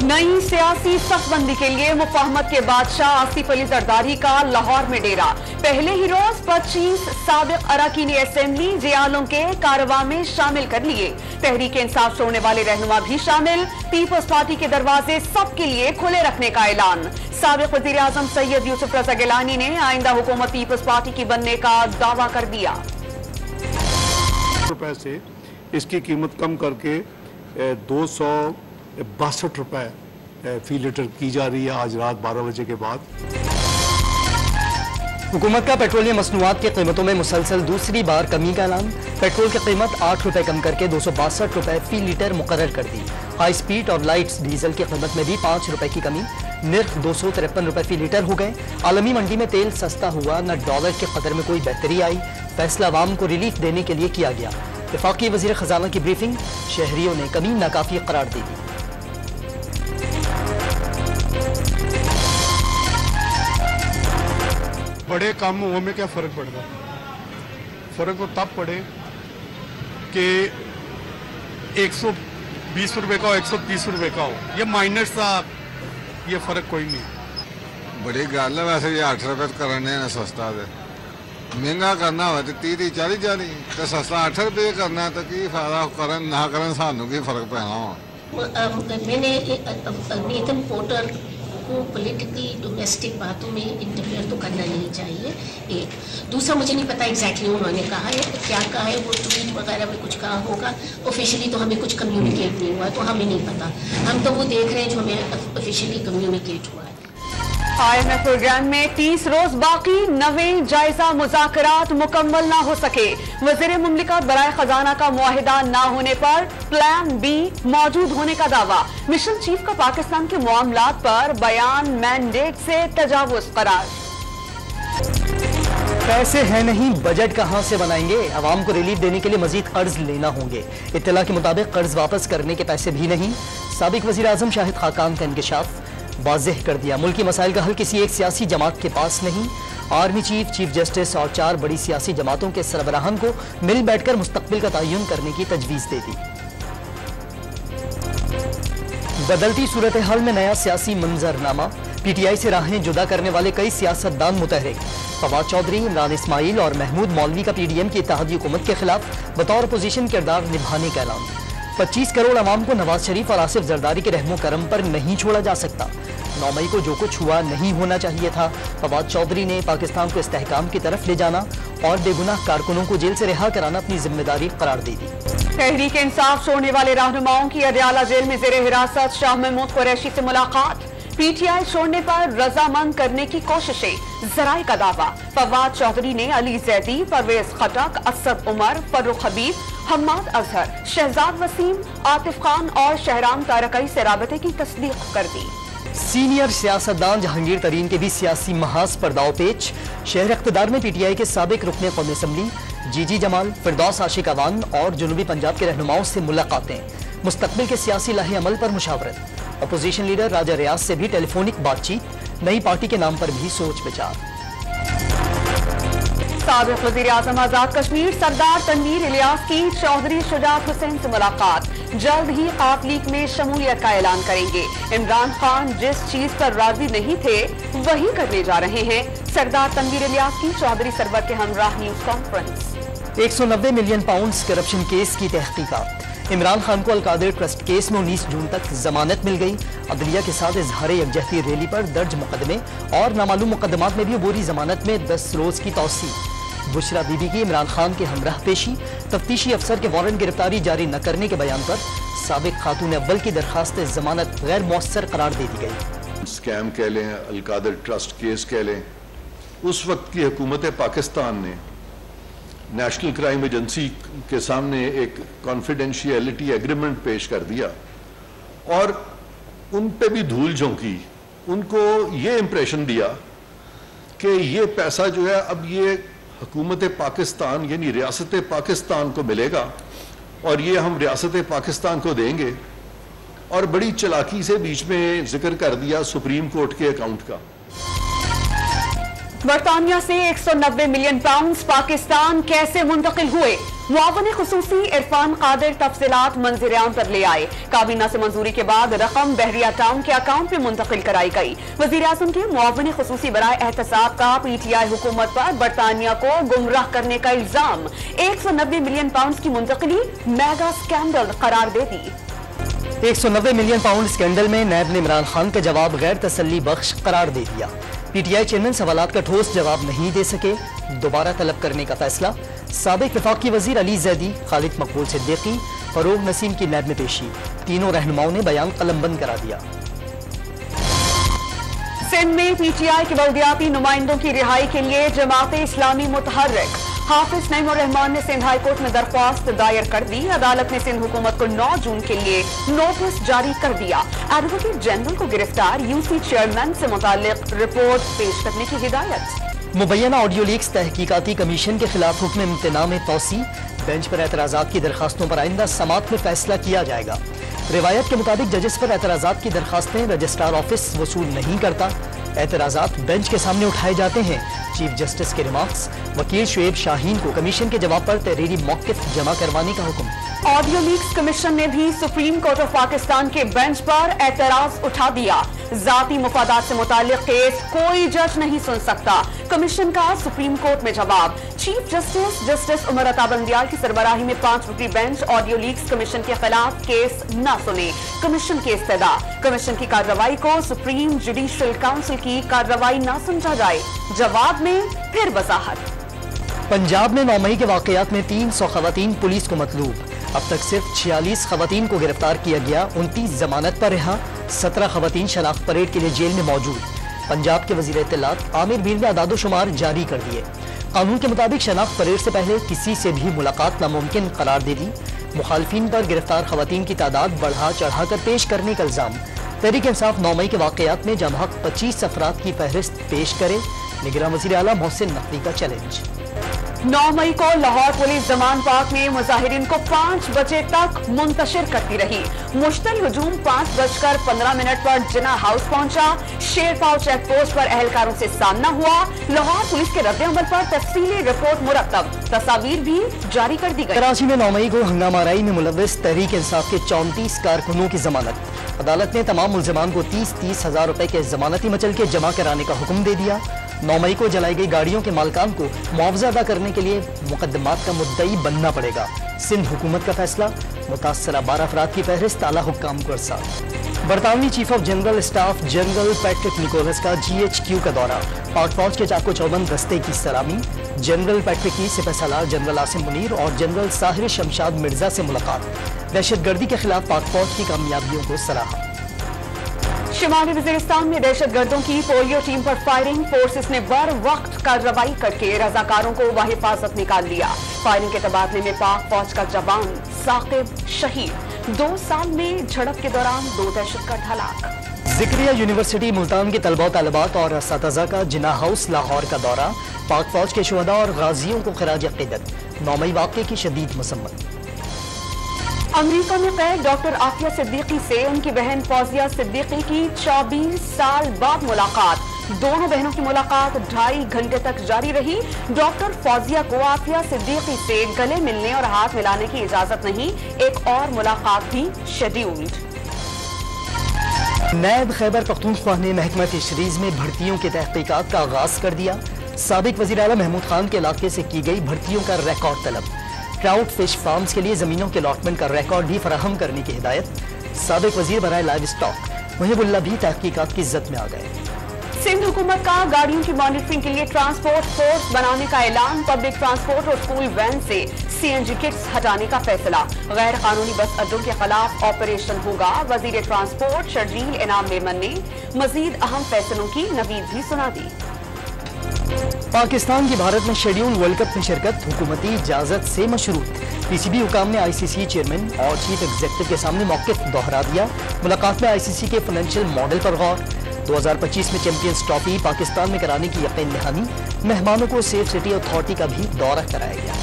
नई सियासी सफबंदी के लिए मुफाहमत के बादशाह आसिफ अली जरदारी का लाहौर में डेरा। पहले ही रोज 25 साबिक अरकान असेंबली जियालों के कारवां में शामिल कर लिए। तहरीक इंसाफ छोड़ने वाले रहनुमा भी शामिल। पीपल्स पार्टी के दरवाजे सबके लिए खुले रखने का ऐलान। साबिक वजीर आजम सैयद यूसुफ रजा गिलानी ने आइंदा हुकूमत पीपल्स पार्टी की बनने का दावा कर दिया। रुपए से इसकी कीमत कम करके 262 रुपए फी लीटर की जा रही है आज रात 12 बजे के बाद। हुकूमत का पेट्रोलियम मसनूआत की कीमतों में मुसलसल दूसरी बार कमी का ऐलान। पेट्रोल की कीमत 8 रुपए कम करके 262 रुपए फी लीटर मुकर्रर कर दी। हाई स्पीड और लाइट्स डीजल की कीमत में भी 5 रुपए की कमी। निर्ख 253 रुपए फी लीटर हो गए। आलमी मंडी में तेल सस्ता हुआ, न डॉलर के कदर में कोई बेहतरी आई। फैसला अवाम को रिलीफ देने के लिए किया गया। वफाकी वजीर खजाना की ब्रीफिंग, शहरियों ने कमी नाकाफी करार दी। बड़े कम हुए में क्या फर्क पड़ता? फर्क तो तब पड़े कि 120 रुपए का हो, 130 रुपए का हो। ये माइनर सा ये फर्क कोई नहीं। बड़ी गल है वैसे ये 8 रुपए करने ना सस्ता है। महंगा करना हो तो 30 40 तो सस्ता 8 रुपये करना तो की फायदा करन ना करन सानू की फर्क पैना हो। मैंने नेथन पोर्टर को पॉलिटिकली डोमेस्टिक बातों में इंटरफेयर तो करना नहीं चाहिए। एक दूसरा, मुझे नहीं पता एग्जैक्टली उन्होंने कहा है क्या कहा है, वो ट्वीट वगैरह में कुछ कहा होगा। ऑफिशियली तो हमें कुछ कम्युनिकेट नहीं हुआ, तो हमें नहीं पता। हम तो वो देख रहे हैं जो हमें ऑफिशियली कम्युनिकेट हुआ है। IMF प्रोग्राम में 30 रोज बाकी, नवे जायजा मुज़ाकरात मुकम्मल ना हो सके। वज़ीर मुमलिकत बराए खजाना का मुआहिदा ना होने पर प्लान बी मौजूद होने का दावा। मिशन चीफ का पाकिस्तान के मामलात पर बयान मैंडेट से तजावुज़ करार। पैसे हैं नहीं, बजट कहां से बनाएंगे? अवाम को रिलीफ देने के लिए मजीद कर्ज लेना होंगे। इत्तला के मुताबिक कर्ज वापस करने के पैसे भी नहीं। साबिक वजीर आजम शाहिद खाकान का इंकशाफ वाज़ेह कर दिया। मुल्की मसाइल का हल किसी एक सियासी जमात के पास नहीं। आर्मी चीफ, चीफ जस्टिस और 4 बड़ी सियासी जमातों के सरबराहान को मिल बैठकर मुस्तकबिल का तयन करने की तजवीज़ दे दी। बदलती सूरत हाल में नया सियासी मंजरनामा। PTI से राहें जुदा करने वाले कई सियासतदान मुतहरिक। फवाद चौधरी, इमरान इस्माइल और महमूद मौलवी का PDM की इत्तेहादी हुकूमत के खिलाफ बतौर अपोजिशन किरदार निभाने का ऐलान। 25 करोड़ अवाम को नवाज शरीफ और आसिफ जरदारी के रहमो करम पर नहीं छोड़ा जा सकता। 9 मई को जो कुछ हुआ नहीं होना चाहिए था। फवाद चौधरी ने पाकिस्तान को इस्तेहकाम की तरफ ले जाना और बेगुनाह कारकुनों को जेल से रिहा कराना अपनी जिम्मेदारी करार दे दी। तहरीक इंसाफ छोड़ने वाले रहनुमाओं की अडयाला जेल में जेर हिरासत शाह महमूद कुरैशी से मुलाकात। PTI छोड़ने पर रजामंद करने की कोशिशें, जराए का दावा। फवाद चौधरी ने अली जैदी, परवेज खटक, असद उमर, फर्रुख हबीब, हम्माद अजहर, शहजाद वसीम, आतिफ खान और शहराम तारकई से राबते की तस्दीक कर दी। सीनियर सियासतदान जहांगीर तरीन के भी सियासी महाज पर दाव पेच। शहर इख्तिदार में PTI के साबिक रुकने कौमी असम्बली जीजी जमाल, फिरदौस आशिक अवान और जनूबी पंजाब के रहनुमाओं से मुलाकातें। मुस्तकबिल के सियासी लाहे अमल पर मुशावरत। अपोजिशन लीडर राजा रियाज से भी टेलीफोनिक बातचीत। नई पार्टी के नाम पर भी सोच विचार। साबिक वज़ीर आज़म आज़ाद कश्मीर सरदार तनवीर इलियास की चौधरी शुजात हुसैन से मुलाकात। जल्द ही ख्वाब लीग में शमूलियत का ऐलान करेंगे। इमरान खान जिस चीज पर राजी नहीं थे वही करने जा रहे हैं। सरदार तनवीर इलियास की चौधरी सरवर के हमराह news conference. 190 million pound corruption case की तहकीकात। इमरान खान को अलकादिर ट्रस्ट केस में 19 जून तक जमानत मिल गई। अदलिया के साथ इजहार यकजहती रैली पर दर्ज मुकदमे और नामालूम मुकदमात में भी अबूरी जमानत में 10 रोज की तौसी। बुशरा बीबी की इमरान खान के हमराह पेशी। तफ्तीशी अफसर के वारंट गिरफ्तारी जारी न करने के बयान पर साबिक खातून अव्वल की दरखास्त जमानत गैर मौसर करार दे दी गई। स्कैम कह लें, अलकादिर ट्रस्ट केस कह लें, उस वक्त की हुकूमत पाकिस्तान ने नेशनल क्राइम एजेंसी के सामने एक कॉन्फिडेंशियलिटी एग्रीमेंट पेश कर दिया और उन पे भी धूल झोंकी। उनको ये इंप्रेशन दिया कि ये पैसा जो है अब ये हुकूमत पाकिस्तान यानी रियासत पाकिस्तान को मिलेगा और ये हम रियासत पाकिस्तान को देंगे। और बड़ी चालाकी से बीच में जिक्र कर दिया सुप्रीम कोर्ट के अकाउंट का। बरतानिया से 190 मिलियन पाउंड पाकिस्तान कैसे मुंतकिल हुए? मुआवन खुसूसी इरफान कादिर तफसीलात मंजूरियान पर ले आए। काबीना से मंजूरी के बाद रकम बहरिया टाउन के अकाउंट में मुंतकिल कराई गई। वजीर आजम के मुआवन खुसूसी बराए एहतसाब का PTI हुकूमत पर बरतानिया को गुमराह करने का इल्जाम। 190 मिलियन पाउंड की मुंतकली मेगा स्कैंडल करार दे दी। 190 मिलियन पाउंड स्कैंडल में नैब ने इमरान खान का जवाब गैर तसल्ली बख्श करार दे दिया। PTI चेयरमैन सवालात का ठोस जवाब नहीं दे सके, दोबारा तलब करने का फैसला। साबिक वफाकी वजीर अली जैदी, खालिद मकबूल सिद्दीकी, फरूग नसीम की नैब में पेशी। तीनों रहनुमाओं ने बयान कलमबंद करा दिया। सिंध में PTI के बल्दियाती नुमाइंदों की रिहाई के लिए जमात इस्लामी मुतहर्रिक। हाफिज नईम रहमान ने सिंध हाई कोर्ट में दरख्वास्त दायर कर दी। अदालत ने सिंध हुकूमत को 9 जून के लिए नोटिस जारी कर दिया। एडवोकेट जनरल को गिरफ्तार UC चेयरमैन से मुताल्लिक रिपोर्ट पेश करने की हिदायत। मुबैना ऑडियो लीक्स तहकीकाती कमीशन के खिलाफ हुक्म इम्तना में तोसी। बेंच पर एतराज़ात की दरखास्तों पर आइंदा समात में फैसला किया जाएगा। रिवायत के मुताबिक जजेस पर एतराज़ात की दरखास्तें रजिस्ट्रार ऑफिस वसूल नहीं करता। एतराज़ात बेंच के सामने उठाए जाते हैं। चीफ जस्टिस के रिमार्क्स। वकील शुएब शाहीन को कमीशन के जवाब पर तहरीरी मौक़िफ़ जमा करवाने का हुक्म। ऑडियो लीक्स कमीशन ने भी सुप्रीम कोर्ट ऑफ पाकिस्तान के बेंच पर एतराज उठा दिया। जाती मुफादात से मुताल्लिक केस कोई जज नहीं सुन सकता। कमीशन का सुप्रीम कोर्ट में जवाब। चीफ जस्टिस उमर अता बंदियाल की सरबराही में 5 रुकनी बेंच ऑडियो लीक्स कमीशन के खिलाफ केस न सुने। कमीशन की इस्तदा। कमीशन की कार्रवाई को सुप्रीम जुडिशियल काउंसिल की कार्रवाई न समझा जाए। जवाब में फिर वजाहत। पंजाब में 9 मई के वाकयात में 300 खवातीन पुलिस को मतलूब। अब तक सिर्फ 46 खवातीन को गिरफ्तार किया गया। 29 जमानत पर रिहा। 17 खवातीन शनाख्त परेड के लिए जेल में मौजूद। पंजाब के वजीर इत्तलात आमिर मीर ने अदादोशुमार जारी कर दिए। कानून के मुताबिक शनाख्त परेड से पहले किसी से भी मुलाकात नामुमकिन करार दे दी। मुखालफिन पर गिरफ्तार खवातीन की तादाद बढ़ा चढ़ा कर पेश करने का इल्जाम। तहरीक इंसाफ 9 मई के वाकयात में जमहक 25 अफराद की फहरिस्त पेश करे। निगरान वज़ीर आला मोहसिन नकवी का चैलेंज। 9 मई को लाहौर पुलिस जमान पार्क में मुजाहिरीन को 5 बजे तक मुंतशिर करती रही। मुश्तल हुजूम 5:15 पर जिना हाउस पहुंचा। शेरपाव चेक पोस्ट पर अहलकारों से सामना हुआ। लाहौर पुलिस के रद्द अमल पर तफसीली रिपोर्ट मुरतब। तस्वीर भी जारी कर दी गई। कराची में 9 मई को हंगामाराई में मुलव्वस तहरीक इंसाफ के 34 कारकुनों की जमानत। अदालत ने तमाम मुल्जिमान को 30-30 हजार रुपए के जमानती मचल के जमा कराने का हुक्म दे दिया। 9 मई को जलाई गई गाड़ियों के मालकान को मुआवजा अदा करने के लिए मुकदमात का मुद्दई बनना पड़ेगा। सिंध हुकूमत का फैसला। मुतासरा 12 अफराद की फहरिस्त आला हुक्काम को अरसाल। बरतानवी chief of general staff general Patrick Nicholas का GHQ का दौरा। पाक फौज के चाको चौबंद दस्ते की सलामी। जनरल पैट्रिक की सिपहसालार जनरल आसिम मुनीर और जनरल साहिर शमशाद मिर्जा से मुलाकात। दहशतगर्दी के खिलाफ पाक फौज की कामयाबियों को सराहा। शिमाली वजीरिस्तान में दहशतगर्दों की पोलियो टीम पर फायरिंग। फोर्सेस ने बर वक्त कार्रवाई करके रजाकारों को बाहिफाजत निकाल लिया। फायरिंग के तबादले में पाक फौज का जवान साकिब शहीद। 2 साल में झड़प के दौरान 2 दहशतगर्द हलाक। जिक्रिया यूनिवर्सिटी मुल्तान के तलबा तलबात और असातिज़ा का जिना हाउस लाहौर का दौरा। पाक फौज के शुहदा और गाजियों को खराज अक़ीदत। 9 मई वाक़े की शदीद मसम्मत। अमेरिका में कैद डॉक्टर आफिया सिद्दीकी से उनकी बहन फौजिया सिद्दीकी की 24 साल बाद मुलाकात। दोनों बहनों की मुलाकात 2.5 घंटे तक जारी रही। डॉक्टर फौजिया को आफिया सिद्दीकी से गले मिलने और हाथ मिलाने की इजाजत नहीं। एक और मुलाकात भी शेड्यूल्ड। नैब खैबर पख्तूनख्वा ने महकमा फिशरीज में भर्तियों की तहकीकात का आगाज कर दिया। साबिक वज़ीर आला महमूद खान के इलाके से की गई भर्तियों का रिकॉर्ड तलब। ट्राउट फिश फार्म्स के लिए जमीनों के अलॉटमेंट का रिकॉर्ड भी फराहम करने की हिदायत। साबिक वजीर बराए लाइव स्टॉक मुहिबुल्लाह भी तहकीकात की इज्जत में आ गए। सिंध हुकूमत का गाड़ियों की मॉनिटरिंग के लिए ट्रांसपोर्ट फोर्स बनाने का ऐलान। पब्लिक ट्रांसपोर्ट और स्कूल वैन से CNG किट्स हटाने का फैसला। गैर कानूनी बस अड्डों के खिलाफ ऑपरेशन होगा। वजीर ट्रांसपोर्ट शर्जील इनाम मेमन ने मजीद अहम फैसलों की नवीद भी सुना दी। पाकिस्तान की भारत में शेड्यूल वर्ल्ड कप में शिरकत हुकूमती इजाजत से मशरूत। PCB हुकाम ने ICC चेयरमैन और चीफ एग्जीक्यूटिव के सामने मौक़िफ़ दोहरा दिया। मुलाकात में ICC के फाइनेंशियल मॉडल पर गौर। 2025 में चैंपियंस ट्रॉफी पाकिस्तान में कराने की यकीन दहानी। मेहमानों को सेफ सिटी अथॉरिटी का भी दौरा कराया गया।